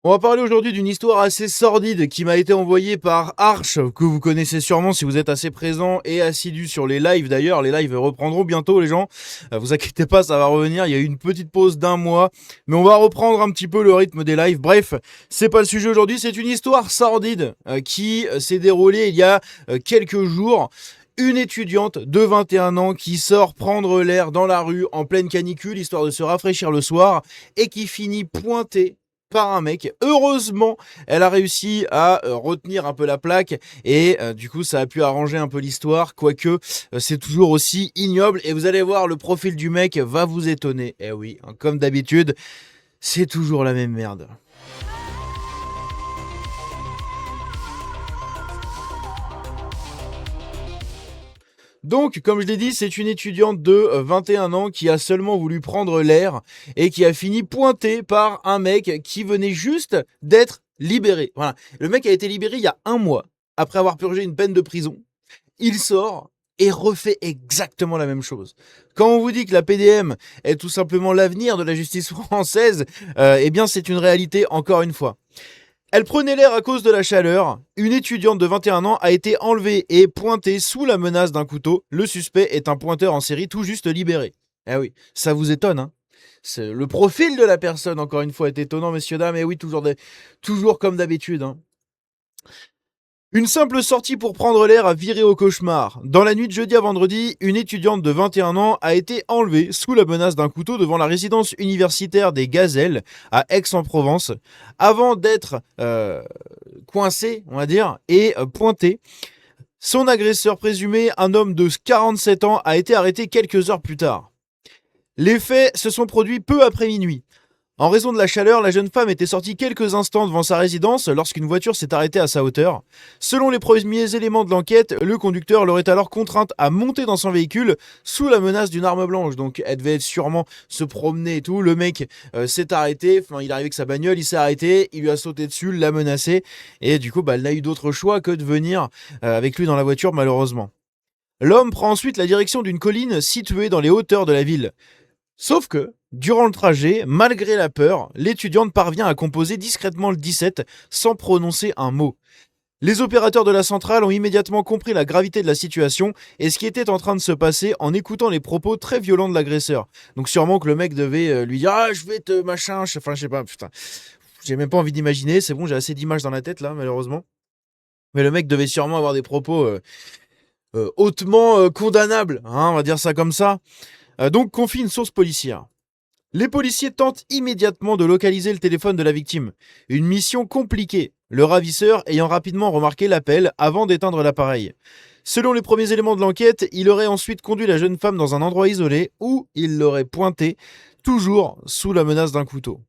On va parler aujourd'hui d'une histoire assez sordide qui m'a été envoyée par Arch, que vous connaissez sûrement si vous êtes assez présent et assidu sur les lives d'ailleurs. Les lives reprendront bientôt les gens. Vous inquiétez pas, ça va revenir. Il y a eu une petite pause d'un mois, mais on va reprendre un petit peu le rythme des lives. Bref, c'est pas le sujet aujourd'hui, c'est une histoire sordide qui s'est déroulée il y a quelques jours. Une étudiante de 21 ans qui sort prendre l'air dans la rue en pleine canicule, histoire de se rafraîchir le soir, et qui finit pointée par un mec. Heureusement, elle a réussi à retenir un peu la plaque et du coup ça a pu arranger un peu l'histoire, quoique c'est toujours aussi ignoble et vous allez voir, le profil du mec va vous étonner. Eh oui, hein, comme d'habitude, c'est toujours la même merde. Donc, comme je l'ai dit, c'est une étudiante de 21 ans qui a seulement voulu prendre l'air et qui a fini pointée par un mec qui venait juste d'être libéré. Voilà. Le mec a été libéré il y a un mois, après avoir purgé une peine de prison. Il sort et refait exactement la même chose. Quand on vous dit que la PDM est tout simplement l'avenir de la justice française, eh bien c'est une réalité encore une fois. Elle prenait l'air à cause de la chaleur. Une étudiante de 21 ans a été enlevée et pointée sous la menace d'un couteau. Le suspect est un pointeur en série tout juste libéré. Eh oui, ça vous étonne, hein? Le profil de la personne, encore une fois, est étonnant, messieurs, dames. Et oui, toujours comme d'habitude, hein. Une simple sortie pour prendre l'air a viré au cauchemar. Dans la nuit de jeudi à vendredi, une étudiante de 21 ans a été enlevée sous la menace d'un couteau devant la résidence universitaire des Gazelles à Aix-en-Provence, avant d'être coincée, on va dire, et pointée. Son agresseur présumé, un homme de 47 ans, a été arrêté quelques heures plus tard. Les faits se sont produits peu après minuit. En raison de la chaleur, la jeune femme était sortie quelques instants devant sa résidence lorsqu'une voiture s'est arrêtée à sa hauteur. Selon les premiers éléments de l'enquête, le conducteur l'aurait alors contrainte à monter dans son véhicule sous la menace d'une arme blanche. Donc elle devait sûrement se promener et tout. Le mec s'est arrêté, enfin il est arrivé avec sa bagnole, il s'est arrêté, il lui a sauté dessus, l'a menacé. Et du coup, elle n'a eu d'autre choix que de venir avec lui dans la voiture malheureusement. L'homme prend ensuite la direction d'une colline située dans les hauteurs de la ville. Sauf que, durant le trajet, malgré la peur, l'étudiante parvient à composer discrètement le 17 sans prononcer un mot. Les opérateurs de la centrale ont immédiatement compris la gravité de la situation et ce qui était en train de se passer en écoutant les propos très violents de l'agresseur. Donc sûrement que le mec devait lui dire « Ah, je vais te machin », enfin je sais pas, putain. J'ai même pas envie d'imaginer, c'est bon, j'ai assez d'images dans la tête là, malheureusement. Mais le mec devait sûrement avoir des propos hautement condamnables, hein, on va dire ça comme ça. Donc confie une source policière. Les policiers tentent immédiatement de localiser le téléphone de la victime. Une mission compliquée, le ravisseur ayant rapidement remarqué l'appel avant d'éteindre l'appareil. Selon les premiers éléments de l'enquête, il aurait ensuite conduit la jeune femme dans un endroit isolé où il l'aurait pointée, toujours sous la menace d'un couteau.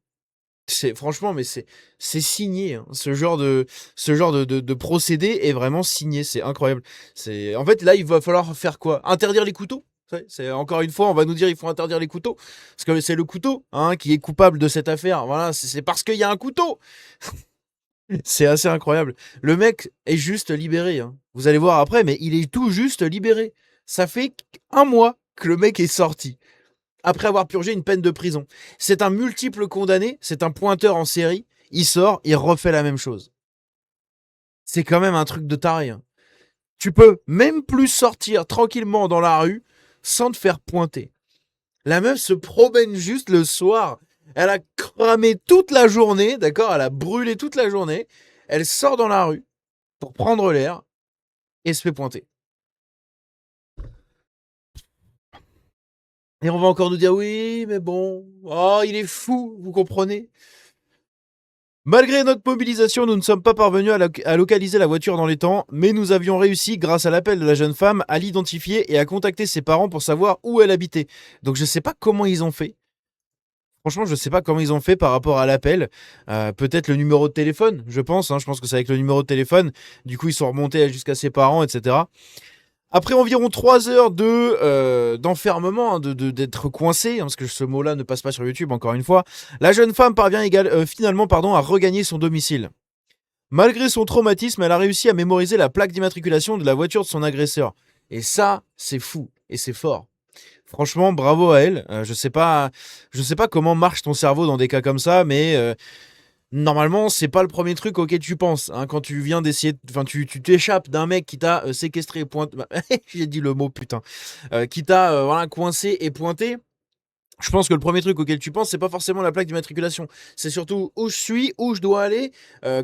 Franchement, mais c'est signé, hein. Ce genre de procédé est vraiment signé, c'est incroyable. En fait, là, il va falloir faire quoi? Interdire les couteaux? C'est encore une fois, on va nous dire il faut interdire les couteaux parce que c'est le couteau, hein, qui est coupable de cette affaire. Voilà, c'est parce qu'il y a un couteau. C'est assez incroyable. Le mec est juste libéré, hein. Vous allez voir après, mais il est tout juste libéré. Ça fait un mois que le mec est sorti après avoir purgé une peine de prison. C'est un multiple condamné, c'est un pointeur en série. Il sort, il refait la même chose. C'est quand même un truc de taré, hein. Tu peux même plus sortir tranquillement dans la rue sans te faire pointer. La meuf se promène juste le soir. Elle a cramé toute la journée, d'accord? Elle a brûlé toute la journée. Elle sort dans la rue pour prendre l'air et se fait pointer. Et on va encore nous dire oui, mais bon, oh, il est fou, vous comprenez? Malgré notre mobilisation, nous ne sommes pas parvenus à localiser la voiture dans les temps, mais nous avions réussi, grâce à l'appel de la jeune femme, à l'identifier et à contacter ses parents pour savoir où elle habitait. Donc je sais pas comment ils ont fait. Franchement, je sais pas comment ils ont fait par rapport à l'appel. Peut-être le numéro de téléphone, je pense, hein. Je pense que c'est avec le numéro de téléphone. Du coup, ils sont remontés jusqu'à ses parents, etc. Après environ 3 heures d'enfermement, hein, d'être coincé, hein, parce que ce mot-là ne passe pas sur YouTube, encore une fois, la jeune femme parvient finalement à regagner son domicile. Malgré son traumatisme, elle a réussi à mémoriser la plaque d'immatriculation de la voiture de son agresseur. Et ça, c'est fou, et c'est fort. Franchement, bravo à elle. Je sais pas comment marche ton cerveau dans des cas comme ça, mais Normalement, c'est pas le premier truc auquel tu penses, hein, quand tu viens d'essayer, enfin, tu t'échappes d'un mec qui t'a séquestré, pointé, j'ai dit le mot putain, qui t'a voilà, coincé et pointé. Je pense que le premier truc auquel tu penses, c'est pas forcément la plaque d'immatriculation. C'est surtout où je suis, où je dois aller,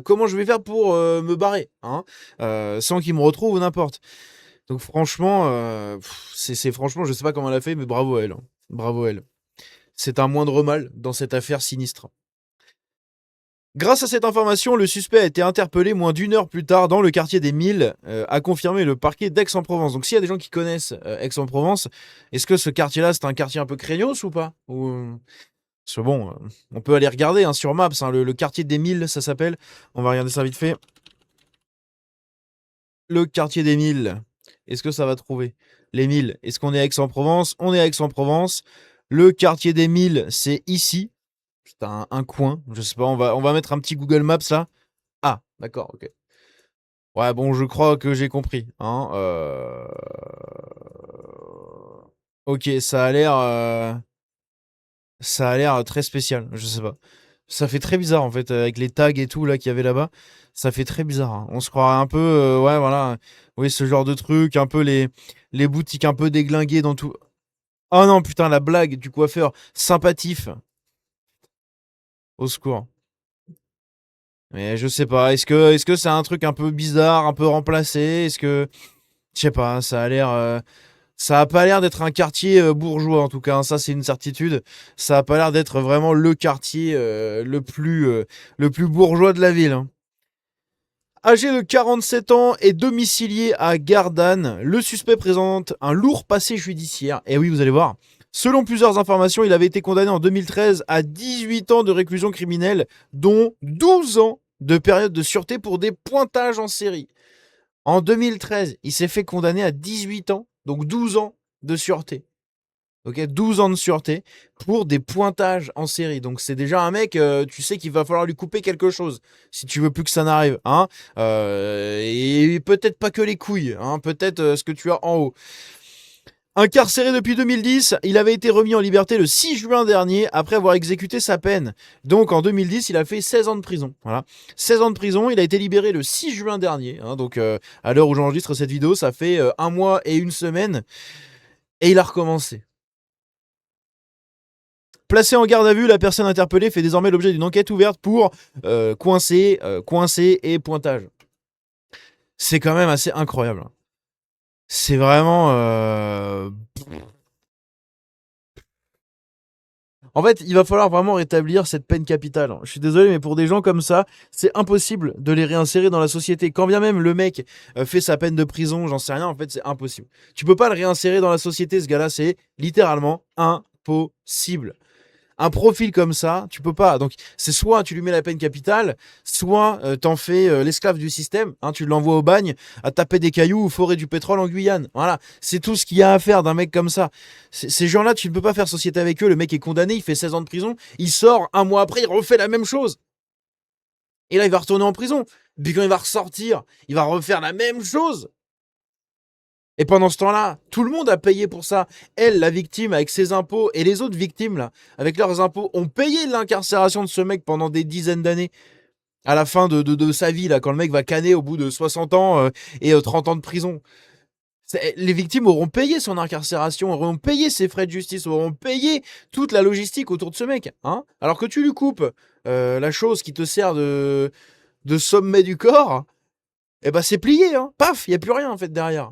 comment je vais faire pour me barrer, hein, sans qu'il me retrouve ou n'importe. Donc franchement, c'est franchement, je sais pas comment elle a fait, mais bravo à elle, hein. Bravo à elle. C'est un moindre mal dans cette affaire sinistre. Grâce à cette information, le suspect a été interpellé moins d'une heure plus tard dans le quartier des Milles, a confirmé le parquet d'Aix-en-Provence. Donc s'il y a des gens qui connaissent Aix-en-Provence, est-ce que ce quartier-là, c'est un quartier un peu craignos ou pas? Ou, parce que bon, on peut aller regarder hein, sur Maps, hein, le quartier des Milles, ça s'appelle. On va regarder ça vite fait. Le quartier des Milles. Est-ce que ça va trouver? Les Milles. Est-ce qu'on est à Aix-en-Provence? On est à Aix-en-Provence. Le quartier des Milles, c'est ici. C'est un coin. Je sais pas, on va mettre un petit Google Maps là. Ah, d'accord, ok. Ouais, bon, je crois que j'ai compris. Hein, ok, ça a l'air très spécial. Je sais pas. Ça fait très bizarre en fait avec les tags et tout là qu'il y avait là-bas. Ça fait très bizarre, hein. On se croirait un peu, ouais, voilà. Oui, ce genre de truc, un peu les boutiques un peu déglinguées dans tout. Oh non, putain, la blague du coiffeur sympathif. Au secours. Mais je sais pas. Est-ce que c'est un truc un peu bizarre, un peu remplacé? Est-ce que je sais pas. Ça a pas l'air d'être un quartier bourgeois en tout cas, hein, ça c'est une certitude. Ça a pas l'air d'être vraiment le quartier le plus bourgeois de la ville, hein. Âgé de 47 ans et domicilié à Gardanne, le suspect présente un lourd passé judiciaire. Et oui, vous allez voir. Selon plusieurs informations, il avait été condamné en 2013 à 18 ans de réclusion criminelle, dont 12 ans de période de sûreté pour des pointages en série. En 2013, il s'est fait condamner à 18 ans, donc 12 ans de sûreté. Ok, 12 ans de sûreté pour des pointages en série. Donc c'est déjà un mec, tu sais qu'il va falloir lui couper quelque chose si tu veux plus que ça n'arrive, hein. Et peut-être pas que les couilles, hein. Peut-être ce que tu as en haut. Incarcéré depuis 2010, il avait été remis en liberté le 6 juin dernier après avoir exécuté sa peine. Donc en 2010, il a fait 16 ans de prison. Voilà. 16 ans de prison, il a été libéré le 6 juin dernier, hein. Donc à l'heure où j'enregistre cette vidéo, ça fait un mois et une semaine. Et il a recommencé. Placé en garde à vue, la personne interpellée fait désormais l'objet d'une enquête ouverte pour coincé et pointage. C'est quand même assez incroyable, hein. C'est vraiment... En fait, il va falloir vraiment rétablir cette peine capitale, hein. Je suis désolé, mais pour des gens comme ça, c'est impossible de les réinsérer dans la société. Quand bien même le mec fait sa peine de prison, j'en sais rien, en fait, c'est impossible. Tu peux pas le réinsérer dans la société, ce gars-là, c'est littéralement impossible. Un profil comme ça, tu peux pas. Donc, c'est soit tu lui mets la peine capitale, soit t'en fais l'esclave du système, hein, tu l'envoies au bagne à taper des cailloux ou forer du pétrole en Guyane. Voilà, c'est tout ce qu'il y a à faire d'un mec comme ça. Ces gens-là, tu ne peux pas faire société avec eux. Le mec est condamné, il fait 16 ans de prison, il sort un mois après, il refait la même chose. Et là, il va retourner en prison. Puis quand il va ressortir, il va refaire la même chose. Et pendant ce temps-là, tout le monde a payé pour ça. Elle, la victime, avec ses impôts, et les autres victimes, là, avec leurs impôts, ont payé l'incarcération de ce mec pendant des dizaines d'années. À la fin de sa vie, là, quand le mec va canner au bout de 60 ans et 30 ans de prison. Les victimes auront payé son incarcération, auront payé ses frais de justice, auront payé toute la logistique autour de ce mec, hein. Alors que tu lui coupes la chose qui te sert de sommet du corps, eh ben c'est plié, hein. Paf, il n'y a plus rien en fait derrière.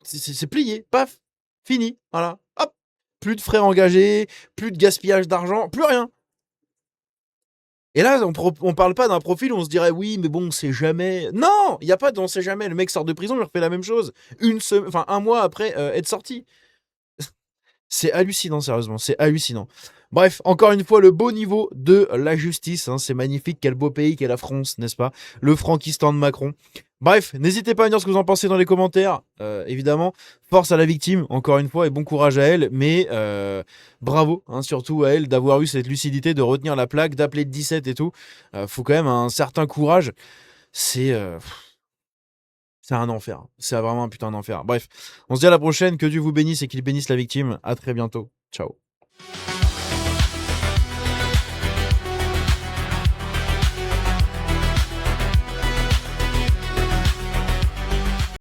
C'est plié, paf, fini, voilà, hop. Plus de frais engagés, plus de gaspillage d'argent, plus rien. Et là, on parle pas d'un profil où on se dirait oui, mais bon, c'est jamais. Non, il y a pas de on sait jamais. Le mec sort de prison, il refait la même chose enfin un mois après être sorti. C'est hallucinant, sérieusement, c'est hallucinant. Bref, encore une fois, le beau niveau de la justice, hein, c'est magnifique, quel beau pays qu'est la France, n'est-ce pas? Le Frankistan de Macron. Bref, n'hésitez pas à me dire ce que vous en pensez dans les commentaires, évidemment. Force à la victime, encore une fois, et bon courage à elle, mais bravo, hein, surtout à elle, d'avoir eu cette lucidité, de retenir la plaque, d'appeler 17 et tout. Faut quand même un certain courage. C'est... c'est un enfer. C'est vraiment un putain d'enfer. Bref, on se dit à la prochaine. Que Dieu vous bénisse et qu'il bénisse la victime. À très bientôt. Ciao.